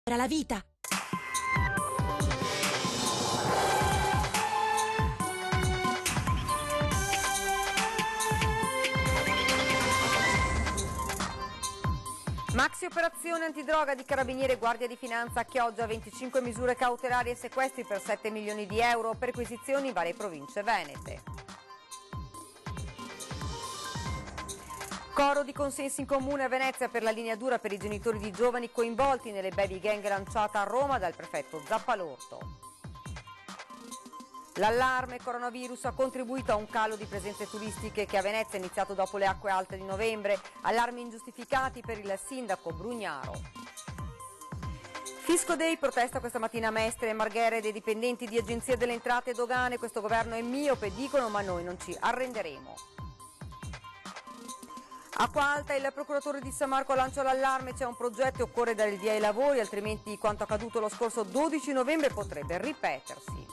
Era la vita. Maxi operazione antidroga di Carabinieri e Guardia di Finanza a Chioggia, 25 misure cautelari e sequestri per 7 milioni di euro, perquisizioni in varie province venete. Coro di consensi in comune a Venezia per la linea dura per i genitori di giovani coinvolti nelle baby gang lanciata a Roma dal prefetto Zappalorto. L'allarme coronavirus ha contribuito a un calo di presenze turistiche che a Venezia è iniziato dopo le acque alte di novembre. Allarmi ingiustificati per il sindaco Brugnaro. Fisco Day protesta questa mattina a Mestre e Marghera dei dipendenti di Agenzia delle Entrate e Dogane. Questo governo è miope, dicono, ma noi non ci arrenderemo. Acqua Alta, il procuratore di San Marco lancia l'allarme, c'è un progetto e occorre dare il via ai lavori, altrimenti quanto accaduto lo scorso 12 novembre potrebbe ripetersi.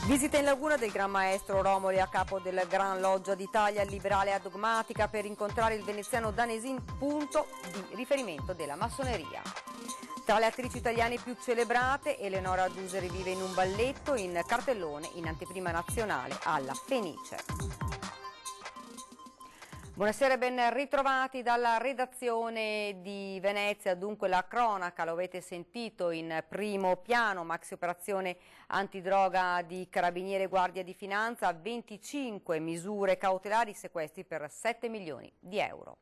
Visita in laguna del Gran Maestro Romoli a capo del Gran Loggia d'Italia liberale e dogmatica per incontrare il veneziano Danesin, punto di riferimento della massoneria. Tra le attrici italiane più celebrate, Eleonora Duseri vive in un balletto in cartellone in anteprima nazionale alla Fenice. Buonasera e ben ritrovati dalla redazione di Venezia. Dunque la cronaca, lo avete sentito in primo piano, maxi operazione antidroga di Carabinieri e Guardia di Finanza, 25 misure cautelari, sequestri per 7 milioni di euro.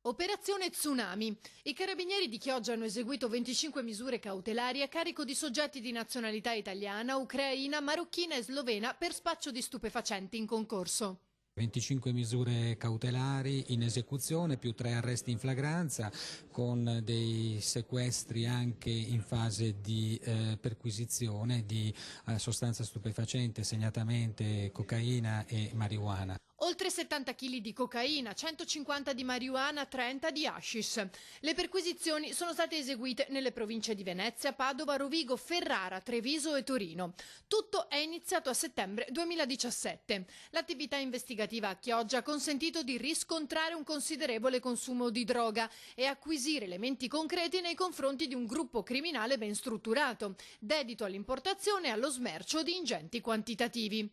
Operazione Tsunami. I carabinieri di Chioggia hanno eseguito 25 misure cautelari a carico di soggetti di nazionalità italiana, ucraina, marocchina e slovena per spaccio di stupefacenti in concorso. 25 misure cautelari in esecuzione più 3 arresti in flagranza con dei sequestri anche in fase di perquisizione di sostanza stupefacente, segnatamente cocaina e marijuana. Oltre 70 kg di cocaina, 150 di marijuana, 30 di hashish. Le perquisizioni sono state eseguite nelle province di Venezia, Padova, Rovigo, Ferrara, Treviso e Torino. Tutto è iniziato a settembre 2017. L'attività investigativa a Chioggia ha consentito di riscontrare un considerevole consumo di droga e acquisire elementi concreti nei confronti di un gruppo criminale ben strutturato, dedito all'importazione e allo smercio di ingenti quantitativi.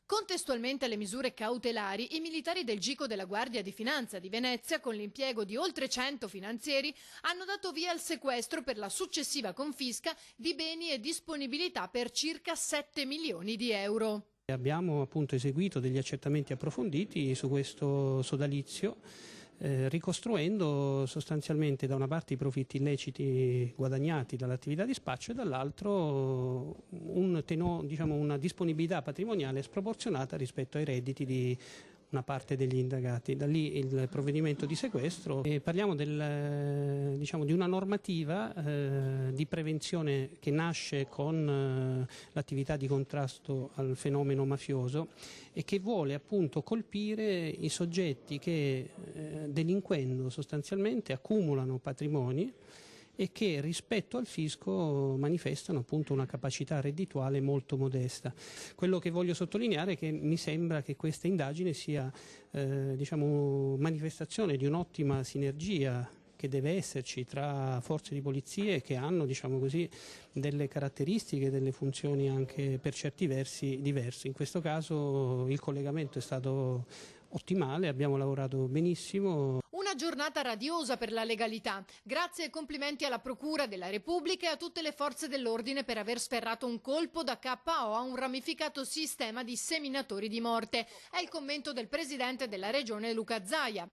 Contestualmente alle misure cautelari, i militari del GICO della Guardia di Finanza di Venezia, con l'impiego di oltre 100 finanzieri, hanno dato via al sequestro per la successiva confisca di beni e disponibilità per circa 7 milioni di euro. Abbiamo appunto eseguito degli accertamenti approfonditi su questo sodalizio, ricostruendo sostanzialmente da una parte i profitti illeciti guadagnati dall'attività di spaccio e dall'altro una disponibilità patrimoniale sproporzionata rispetto ai redditi di una parte degli indagati. Da lì il provvedimento di sequestro e parliamo di una normativa di prevenzione che nasce con l'attività di contrasto al fenomeno mafioso e che vuole appunto colpire i soggetti che delinquendo sostanzialmente accumulano patrimoni e che rispetto al fisco manifestano appunto una capacità reddituale molto modesta. Quello che voglio sottolineare è che mi sembra che questa indagine sia manifestazione di un'ottima sinergia che deve esserci tra forze di polizie che hanno delle caratteristiche, delle funzioni anche per certi versi diverse. In questo caso il collegamento è stato ottimale, abbiamo lavorato benissimo. Una giornata radiosa per la legalità. Grazie e complimenti alla Procura della Repubblica e a tutte le forze dell'ordine per aver sferrato un colpo da KO a un ramificato sistema di seminatori di morte. È il commento del presidente della regione Luca Zaia.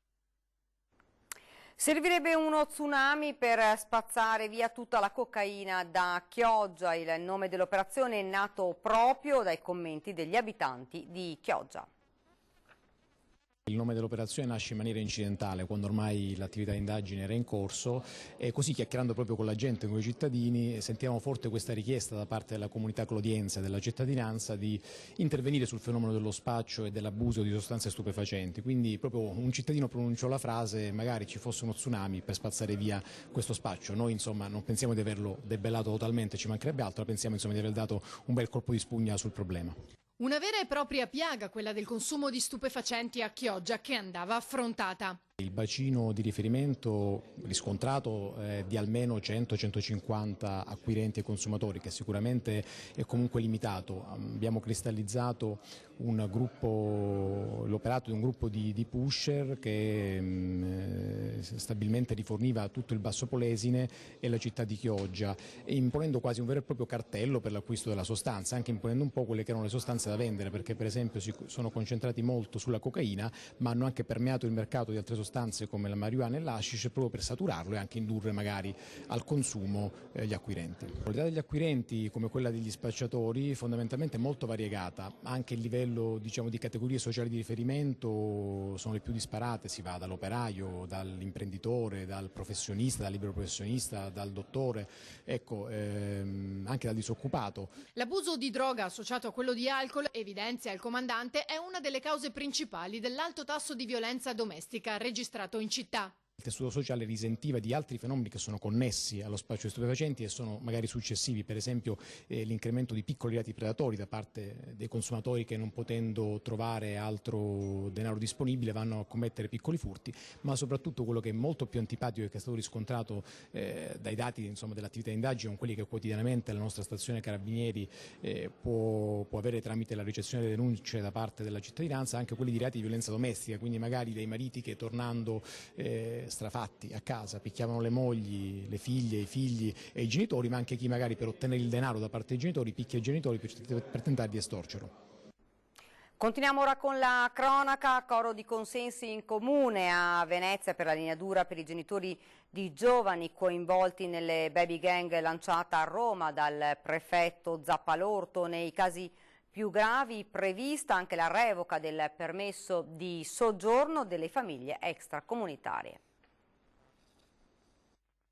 Servirebbe uno tsunami per spazzare via tutta la cocaina da Chioggia. Il nome dell'operazione è nato proprio dai commenti degli abitanti di Chioggia. Il nome dell'operazione nasce in maniera incidentale, quando ormai l'attività di indagine era in corso e così chiacchierando proprio con la gente, con i cittadini, sentivamo forte questa richiesta da parte della comunità clodiense e della cittadinanza di intervenire sul fenomeno dello spaccio e dell'abuso di sostanze stupefacenti. Quindi proprio un cittadino pronunciò la frase: magari ci fosse uno tsunami per spazzare via questo spaccio. Noi insomma non pensiamo di averlo debellato totalmente, ci mancherebbe altro, pensiamo insomma di aver dato un bel colpo di spugna sul problema. Una vera e propria piaga, quella del consumo di stupefacenti a Chioggia, che andava affrontata. Il bacino di riferimento riscontrato è di almeno 100-150 acquirenti e consumatori, che sicuramente è comunque limitato. Abbiamo cristallizzato l'operato di un gruppo di pusher che stabilmente riforniva tutto il Basso Polesine e la città di Chioggia, imponendo quasi un vero e proprio cartello per l'acquisto della sostanza, anche imponendo un po' quelle che erano le sostanze da vendere, perché per esempio si sono concentrati molto sulla cocaina, ma hanno anche permeato il mercato di altre sostanze come la marijuana e l'hashish, proprio per saturarlo e anche indurre magari al consumo gli acquirenti. La qualità degli acquirenti, come quella degli spacciatori, fondamentalmente è molto variegata, anche il livello di categorie sociali di riferimento sono le più disparate, si va dall'operaio, dall'imprenditore, dal professionista, dal libero professionista, dal dottore, anche dal disoccupato. L'abuso di droga associato a quello di alcol, evidenzia il comandante, è una delle cause principali dell'alto tasso di violenza domestica registrato in città. Il tessuto sociale risentiva di altri fenomeni che sono connessi allo spaccio di stupefacenti e sono magari successivi, per esempio l'incremento di piccoli reati predatori da parte dei consumatori che, non potendo trovare altro denaro disponibile, vanno a commettere piccoli furti, ma soprattutto quello che è molto più antipatico e che è stato riscontrato dai dati dell'attività di indagine, con quelli che quotidianamente la nostra stazione Carabinieri può avere tramite la ricezione delle denunce da parte della cittadinanza, anche quelli di reati di violenza domestica, quindi magari dei mariti che, tornando strafatti a casa, picchiavano le mogli, le figlie, i figli e i genitori, ma anche chi magari per ottenere il denaro da parte dei genitori picchia i genitori per tentare di estorcerlo. Continuiamo ora con la cronaca. Coro di consensi in comune a Venezia per la linea dura per i genitori di giovani coinvolti nelle baby gang lanciata a Roma dal prefetto Zappalorto. Nei casi più gravi prevista anche la revoca del permesso di soggiorno delle famiglie extracomunitarie.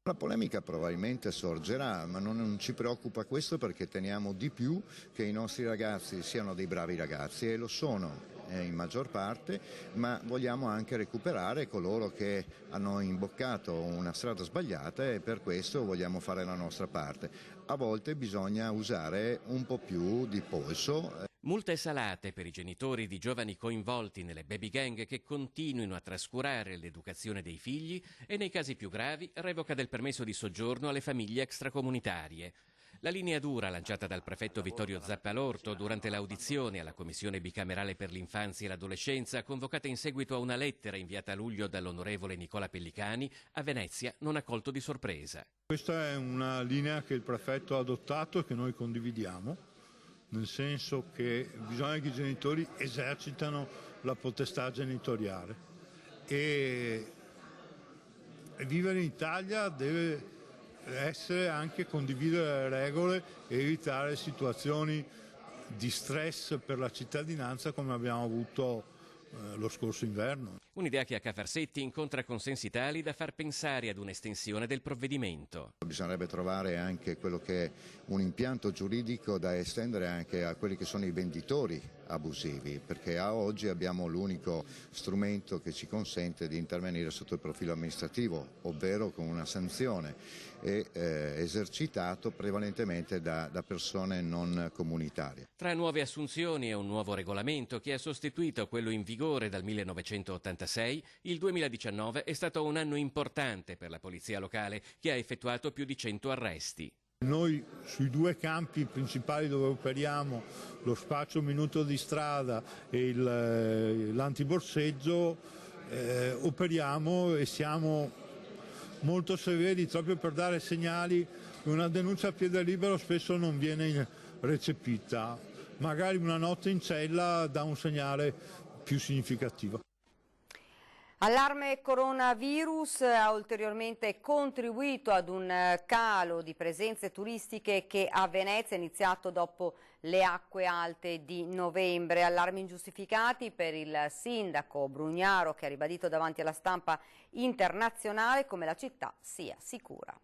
La polemica probabilmente sorgerà, ma non ci preoccupa questo, perché teniamo di più che i nostri ragazzi siano dei bravi ragazzi, e lo sono in maggior parte, ma vogliamo anche recuperare coloro che hanno imboccato una strada sbagliata, e per questo vogliamo fare la nostra parte. A volte bisogna usare un po' più di polso. Multe salate per i genitori di giovani coinvolti nelle baby gang che continuino a trascurare l'educazione dei figli, e nei casi più gravi revoca del permesso di soggiorno alle famiglie extracomunitarie. La linea dura lanciata dal prefetto Vittorio Zappalorto durante l'audizione alla Commissione bicamerale per l'infanzia e l'adolescenza, convocata in seguito a una lettera inviata a luglio dall'onorevole Nicola Pellicani, a Venezia non ha colto di sorpresa. Questa è una linea che il prefetto ha adottato e che noi condividiamo, nel senso che bisogna che i genitori esercitano la potestà genitoriale, e vivere in Italia deve essere anche condividere le regole e evitare situazioni di stress per la cittadinanza come abbiamo avuto lo scorso inverno. Un'idea che a Cafarsetti incontra consensi tali da far pensare ad un'estensione del provvedimento. Bisognerebbe trovare anche quello che è un impianto giuridico da estendere anche a quelli che sono i venditori abusivi, perché a oggi abbiamo l'unico strumento che ci consente di intervenire sotto il profilo amministrativo, ovvero con una sanzione, e esercitato prevalentemente da persone non comunitarie. Tra nuove assunzioni e un nuovo regolamento che ha sostituito quello in vigore dal 1986, il 2019 è stato un anno importante per la polizia locale, che ha effettuato più di 100 arresti. Noi sui due campi principali dove operiamo, lo spaccio minuto di strada e l'antiborseggio, operiamo e siamo molto severi, proprio per dare segnali che una denuncia a piede libero spesso non viene recepita. Magari una notte in cella dà un segnale più significativo. Allarme coronavirus ha ulteriormente contribuito ad un calo di presenze turistiche che a Venezia è iniziato dopo le acque alte di novembre. Allarmi ingiustificati per il sindaco Brugnaro, che ha ribadito davanti alla stampa internazionale come la città sia sicura.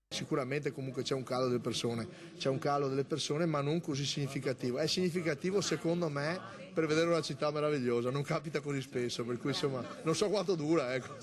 Sicuramente comunque c'è un calo delle persone, ma non così significativo. È significativo secondo me per vedere una città meravigliosa, non capita così spesso, per cui insomma non so quanto dura, ecco.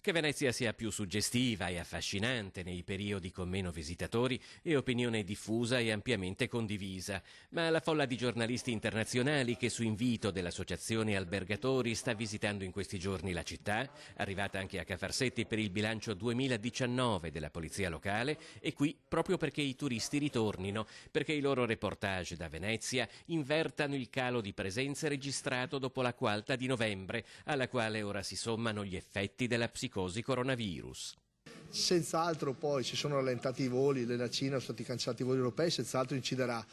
Che Venezia sia più suggestiva e affascinante nei periodi con meno visitatori è opinione diffusa e ampiamente condivisa, ma la folla di giornalisti internazionali che su invito dell'Associazione Albergatori sta visitando in questi giorni la città, arrivata anche a Cafarsetti per il bilancio 2019 della Polizia Locale, è qui proprio perché i turisti ritornino, perché i loro reportage da Venezia invertano il calo di presenze registrato dopo la Quarta di novembre, alla quale ora si sommano gli effetti della psicosi coronavirus. Senz'altro poi si sono rallentati i voli, nella Cina sono stati cancellati i voli europei, senz'altro inciderà.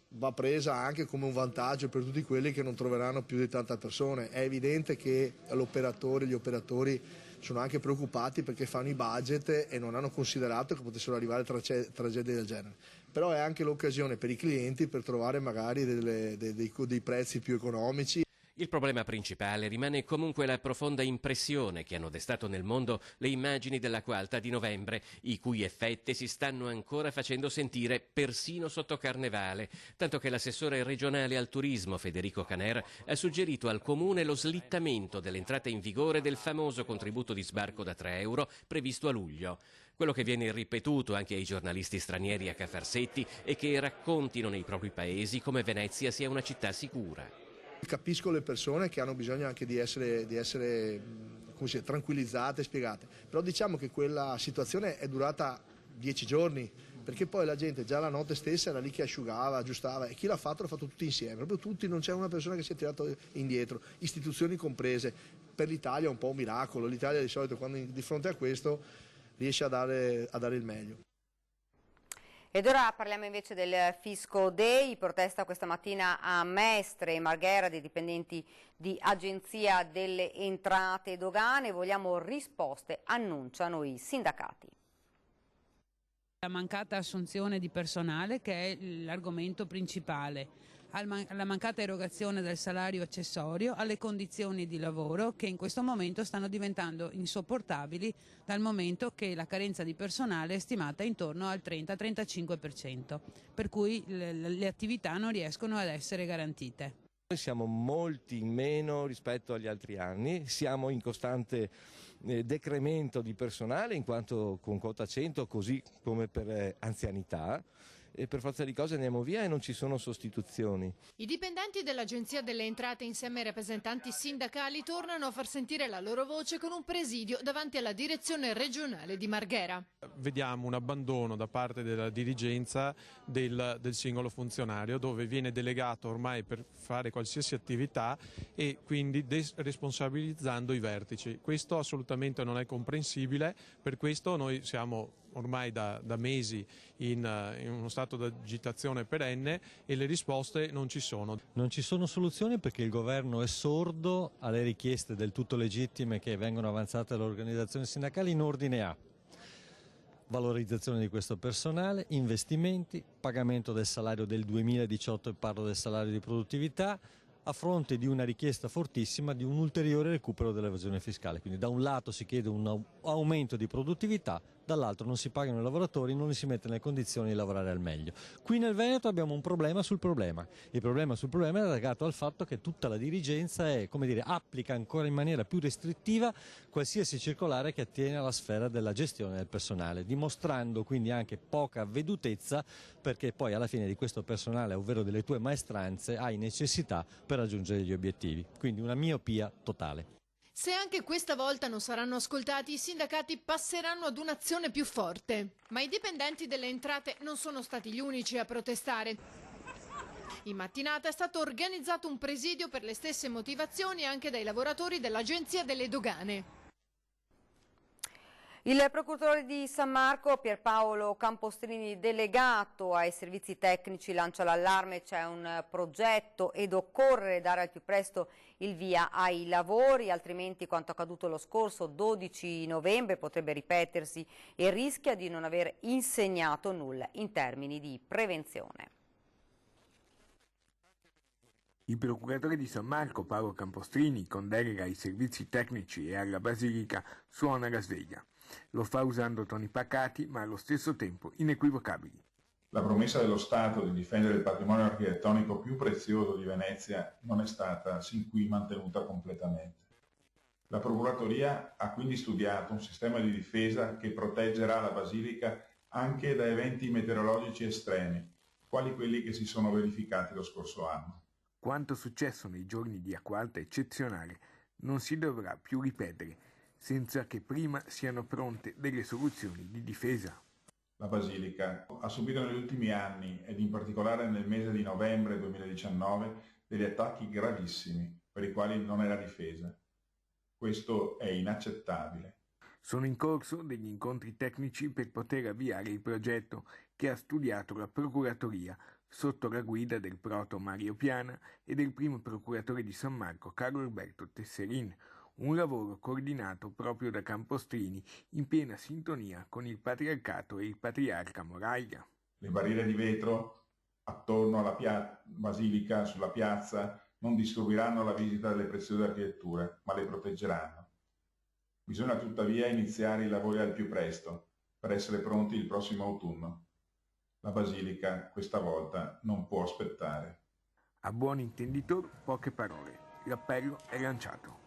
Va presa anche come un vantaggio per tutti quelli che non troveranno più di tante persone. È evidente che gli operatori sono anche preoccupati perché fanno i budget e non hanno considerato che potessero arrivare tragedie del genere. Però è anche l'occasione per i clienti per trovare magari dei prezzi più economici. Il problema principale rimane comunque la profonda impressione che hanno destato nel mondo le immagini della Quarta di novembre, i cui effetti si stanno ancora facendo sentire persino sotto Carnevale, tanto che l'assessore regionale al turismo Federico Caner ha suggerito al Comune lo slittamento dell'entrata in vigore del famoso contributo di sbarco da 3 euro previsto a luglio. Quello che viene ripetuto anche ai giornalisti stranieri a Cafarsetti è che raccontino nei propri paesi come Venezia sia una città sicura. Capisco le persone che hanno bisogno anche di essere come si dice, tranquillizzate, spiegate, però diciamo che quella situazione è durata 10 giorni, perché poi la gente già la notte stessa era lì che asciugava, aggiustava, e chi l'ha fatto tutti insieme, proprio tutti, non c'è una persona che si è tirato indietro, istituzioni comprese. Per l'Italia è un po' un miracolo, l'Italia di solito quando di fronte a questo riesce a dare il meglio. Ed ora parliamo invece del Fisco Day, protesta questa mattina a Mestre e Marghera dei dipendenti di Agenzia delle Entrate e Dogane. Vogliamo risposte, annunciano i sindacati. La mancata assunzione di personale, che è l'argomento principale, alla mancata erogazione del salario accessorio, alle condizioni di lavoro che in questo momento stanno diventando insopportabili dal momento che la carenza di personale è stimata intorno al 30-35%, per cui le attività non riescono ad essere garantite. Noi siamo molti in meno rispetto agli altri anni, siamo in costante decremento di personale in quanto con quota 100, così come per anzianità, e per forza di cose andiamo via e non ci sono sostituzioni. I dipendenti dell'Agenzia delle Entrate insieme ai rappresentanti sindacali tornano a far sentire la loro voce con un presidio davanti alla direzione regionale di Marghera. Vediamo un abbandono da parte della dirigenza del singolo funzionario, dove viene delegato ormai per fare qualsiasi attività e quindi responsabilizzando i vertici. Questo assolutamente non è comprensibile, per questo noi siamo ormai da mesi in uno stato di agitazione perenne e le risposte non ci sono. Non ci sono soluzioni perché il governo è sordo alle richieste del tutto legittime che vengono avanzate dalle organizzazioni sindacali in ordine a valorizzazione di questo personale, investimenti, pagamento del salario del 2018 e parlo del salario di produttività, a fronte di una richiesta fortissima di un ulteriore recupero dell'evasione fiscale. Quindi da un lato si chiede un aumento di produttività, dall'altro non si pagano i lavoratori, non li si mette nelle condizioni di lavorare al meglio. Qui nel Veneto abbiamo un problema sul problema. Il problema sul problema è legato al fatto che tutta la dirigenza applica ancora in maniera più restrittiva qualsiasi circolare che attiene alla sfera della gestione del personale, dimostrando quindi anche poca avvedutezza, perché poi alla fine di questo personale, ovvero delle tue maestranze, hai necessità per raggiungere gli obiettivi. Quindi una miopia totale. Se anche questa volta non saranno ascoltati, i sindacati passeranno ad un'azione più forte. Ma i dipendenti delle entrate non sono stati gli unici a protestare. In mattinata è stato organizzato un presidio per le stesse motivazioni anche dai lavoratori dell'Agenzia delle Dogane. Il procuratore di San Marco, Pierpaolo Campostrini, delegato ai servizi tecnici, lancia l'allarme: c'è un progetto ed occorre dare al più presto il via ai lavori, altrimenti quanto accaduto lo scorso 12 novembre potrebbe ripetersi e rischia di non aver insegnato nulla in termini di prevenzione. Il procuratore di San Marco, Paolo Campostrini, con delega ai servizi tecnici e alla Basilica, suona la sveglia. Lo fa usando toni pacati ma allo stesso tempo inequivocabili. La promessa dello Stato di difendere il patrimonio architettonico più prezioso di Venezia non è stata sin qui mantenuta completamente. La Procuratoria ha quindi studiato un sistema di difesa che proteggerà la Basilica anche da eventi meteorologici estremi, quali quelli che si sono verificati lo scorso anno. Quanto successo nei giorni di acqua alta eccezionale non si dovrà più ripetere, senza che prima siano pronte delle soluzioni di difesa. La Basilica ha subito negli ultimi anni, ed in particolare nel mese di novembre 2019, degli attacchi gravissimi per i quali non era difesa. Questo è inaccettabile. Sono in corso degli incontri tecnici per poter avviare il progetto che ha studiato la Procuratoria sotto la guida del proto Mario Piana e del primo procuratore di San Marco Carlo Alberto Tesserin, un lavoro coordinato proprio da Campostrini in piena sintonia con il patriarcato e il patriarca Moraia. Le barriere di vetro attorno alla Basilica, sulla piazza, non disturberanno la visita delle preziose architetture, ma le proteggeranno. Bisogna tuttavia iniziare i lavori al più presto, per essere pronti il prossimo autunno. La Basilica, questa volta, non può aspettare. A buon intenditor, poche parole. L'appello è lanciato.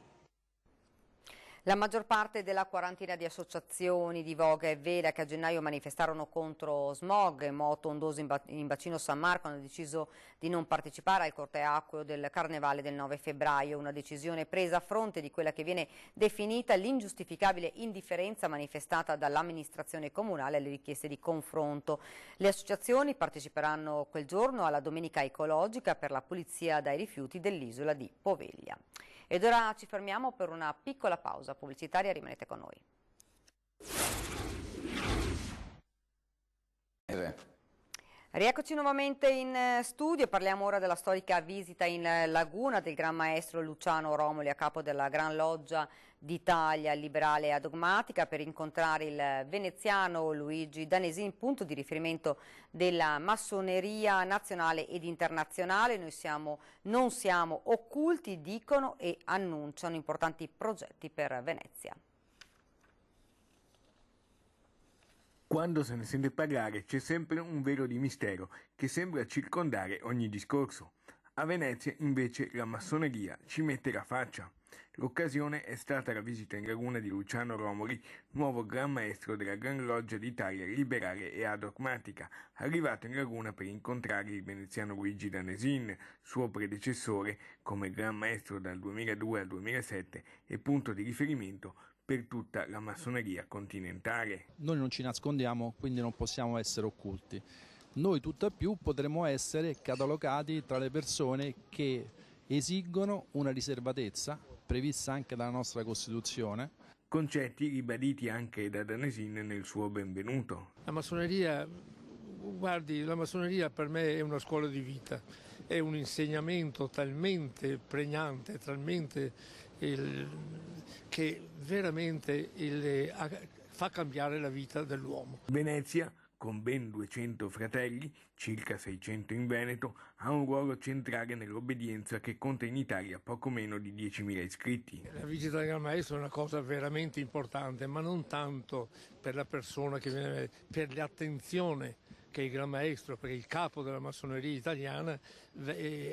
La maggior parte della quarantina di associazioni di Voga e Vela che a gennaio manifestarono contro smog, moto ondoso in bacino San Marco hanno deciso di non partecipare al corteo acqueo del Carnevale del 9 febbraio, una decisione presa a fronte di quella che viene definita l'ingiustificabile indifferenza manifestata dall'amministrazione comunale alle richieste di confronto. Le associazioni parteciperanno quel giorno alla Domenica Ecologica per la pulizia dai rifiuti dell'isola di Poveglia. Ed ora ci fermiamo per una piccola pausa pubblicitaria, rimanete con noi. Rieccoci nuovamente in studio, parliamo ora della storica visita in laguna del Gran Maestro Luciano Romoli a capo della Gran Loggia d'Italia liberale e dogmatica per incontrare il veneziano Luigi Danesin, punto di riferimento della massoneria nazionale ed internazionale. Non siamo occulti, dicono e annunciano importanti progetti per Venezia. Quando se ne sente parlare c'è sempre un velo di mistero che sembra circondare ogni discorso. A Venezia invece la massoneria ci mette la faccia. L'occasione è stata la visita in laguna di Luciano Romoli, nuovo Gran Maestro della Gran Loggia d'Italia liberale e adogmatica, arrivato in laguna per incontrare il veneziano Luigi Danesin, suo predecessore come Gran Maestro dal 2002 al 2007 e punto di riferimento per tutta la massoneria continentale. Noi non ci nascondiamo, quindi non possiamo essere occulti. Noi tutt'al più potremmo essere catalogati tra le persone che esigono una riservatezza prevista anche dalla nostra Costituzione. Concetti ribaditi anche da Danesin nel suo benvenuto. La massoneria, guardi, la massoneria per me è una scuola di vita, è un insegnamento talmente pregnante, talmente che veramente fa cambiare la vita dell'uomo. Venezia, con ben 200 fratelli, circa 600 in Veneto, ha un ruolo centrale nell'obbedienza che conta in Italia poco meno di 10.000 iscritti. La visita del Gran Maestro è una cosa veramente importante, ma non tanto per la persona che viene, per l'attenzione che il Gran Maestro, per il capo della massoneria italiana,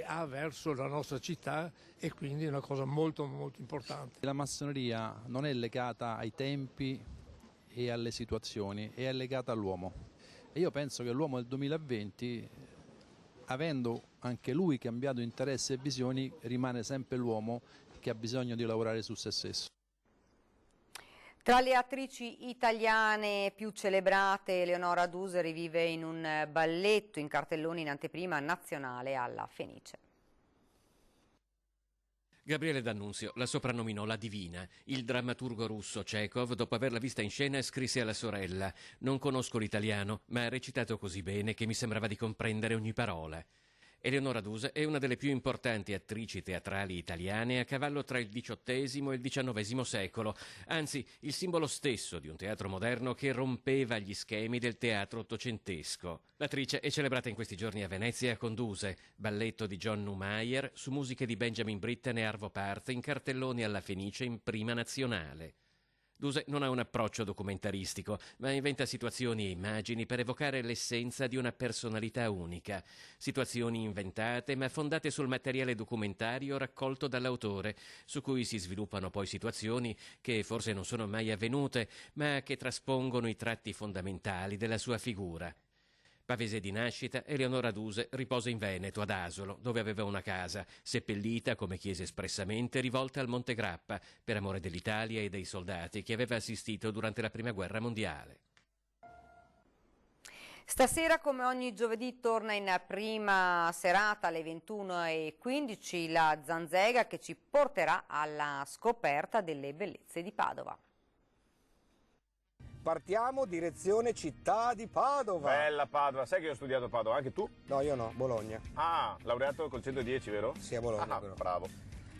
ha verso la nostra città, e quindi è una cosa molto molto importante. La massoneria non è legata ai tempi e alle situazioni, è legata all'uomo. E io penso che l'uomo del 2020, avendo anche lui cambiato interessi e visioni, rimane sempre l'uomo che ha bisogno di lavorare su se stesso. Tra le attrici italiane più celebrate, Eleonora Duse rivive in un balletto in cartelloni in anteprima nazionale alla Fenice. Gabriele D'Annunzio la soprannominò la Divina. Il drammaturgo russo Chekhov, dopo averla vista in scena, scrisse alla sorella: «Non conosco l'italiano, ma ha recitato così bene che mi sembrava di comprendere ogni parola». Eleonora Duse è una delle più importanti attrici teatrali italiane a cavallo tra il XVIII e il XIX secolo, anzi il simbolo stesso di un teatro moderno che rompeva gli schemi del teatro ottocentesco. L'attrice è celebrata in questi giorni a Venezia con Duse, balletto di John Neumeier, su musiche di Benjamin Britten e Arvo Part, in cartelloni alla Fenice in prima nazionale. Duse non ha un approccio documentaristico, ma inventa situazioni e immagini per evocare l'essenza di una personalità unica. Situazioni inventate ma fondate sul materiale documentario raccolto dall'autore, su cui si sviluppano poi situazioni che forse non sono mai avvenute, ma che traspongono i tratti fondamentali della sua figura. Pavese di nascita, Eleonora Duse riposa in Veneto, ad Asolo, dove aveva una casa, seppellita, come chiese espressamente, rivolta al Monte Grappa, per amore dell'Italia e dei soldati che aveva assistito durante la Prima Guerra Mondiale. Stasera, come ogni giovedì, torna in prima serata alle 21:15 la Zanzega, che ci porterà alla scoperta delle bellezze di Padova. Partiamo direzione città di Padova. Bella Padova, sai che io ho studiato a Padova, anche tu? No, io no, Bologna. Ah, laureato col 110, vero? Sì, a Bologna. Ah, bravo.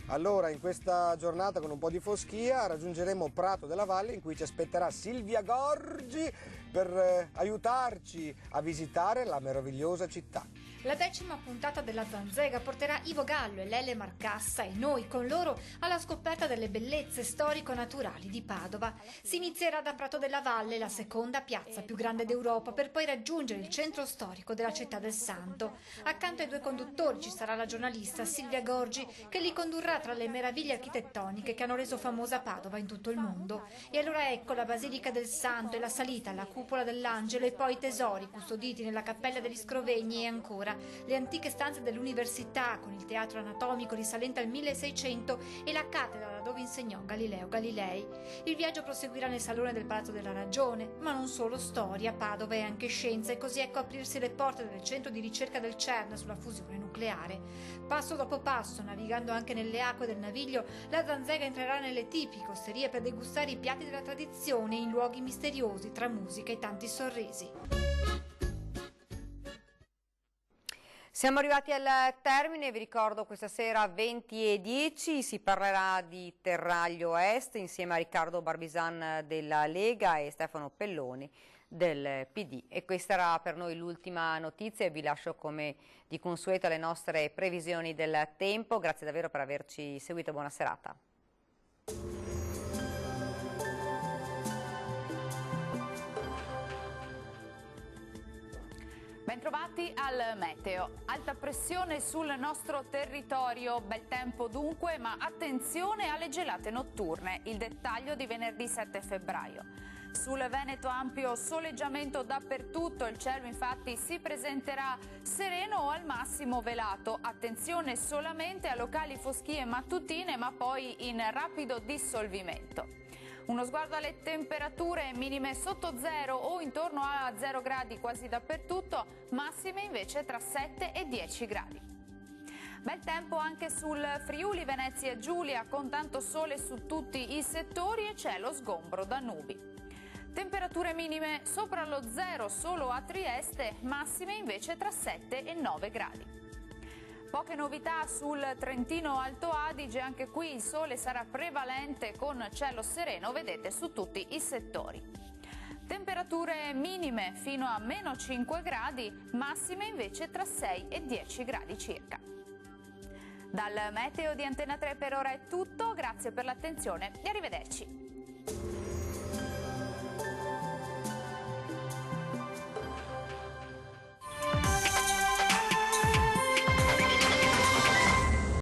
Allora, in questa giornata con un po' di foschia raggiungeremo Prato della Valle, in cui ci aspetterà Silvia Gorgi per aiutarci a visitare la meravigliosa città. La 10ª puntata della Zanzega porterà Ivo Gallo e Lele Marcassa e noi con loro alla scoperta delle bellezze storico-naturali di Padova. Si inizierà da Prato della Valle, la seconda piazza più grande d'Europa, per poi raggiungere il centro storico della città del Santo. Accanto ai due conduttori ci sarà la giornalista Silvia Gorgi, che li condurrà tra le meraviglie architettoniche che hanno reso famosa Padova in tutto il mondo. E allora ecco la Basilica del Santo e la salita alla cupola dell'Angelo e poi i tesori custoditi nella Cappella degli Scrovegni e ancora le antiche stanze dell'università con il teatro anatomico risalente al 1600 e la cattedra dove insegnò Galileo Galilei. Il viaggio proseguirà nel salone del Palazzo della Ragione, ma non solo storia, Padova è anche scienza e così ecco aprirsi le porte del centro di ricerca del CERN sulla fusione nucleare. Passo dopo passo, navigando anche nelle acque del Naviglio, la Zanzega entrerà nelle tipiche osterie per degustare i piatti della tradizione in luoghi misteriosi tra musica e tanti sorrisi. Siamo arrivati al termine, vi ricordo questa sera 20:10 si parlerà di Terraglio Est insieme a Riccardo Barbisan della Lega e Stefano Pelloni del PD. E questa era per noi l'ultima notizia e vi lascio come di consueto alle nostre previsioni del tempo. Grazie davvero per averci seguito, buona serata. Bentrovati al meteo. Alta pressione sul nostro territorio, bel tempo dunque, ma attenzione alle gelate notturne. Il dettaglio di venerdì 7 febbraio. Sul Veneto ampio soleggiamento dappertutto, il cielo infatti si presenterà sereno o al massimo velato. Attenzione solamente a locali foschie mattutine, ma poi in rapido dissolvimento. Uno sguardo alle temperature, minime sotto zero o intorno a 0 gradi quasi dappertutto, massime invece tra 7 e 10 gradi. Bel tempo anche sul Friuli, Venezia e Giulia, con tanto sole su tutti i settori e cielo sgombro da nubi. Temperature minime sopra lo zero solo a Trieste, massime invece tra 7 e 9 gradi. Poche novità sul Trentino Alto Adige, anche qui il sole sarà prevalente con cielo sereno, vedete, su tutti i settori. Temperature minime fino a meno 5 gradi, massime invece tra 6 e 10 gradi circa. Dal meteo di Antena 3 per ora è tutto, grazie per l'attenzione e arrivederci.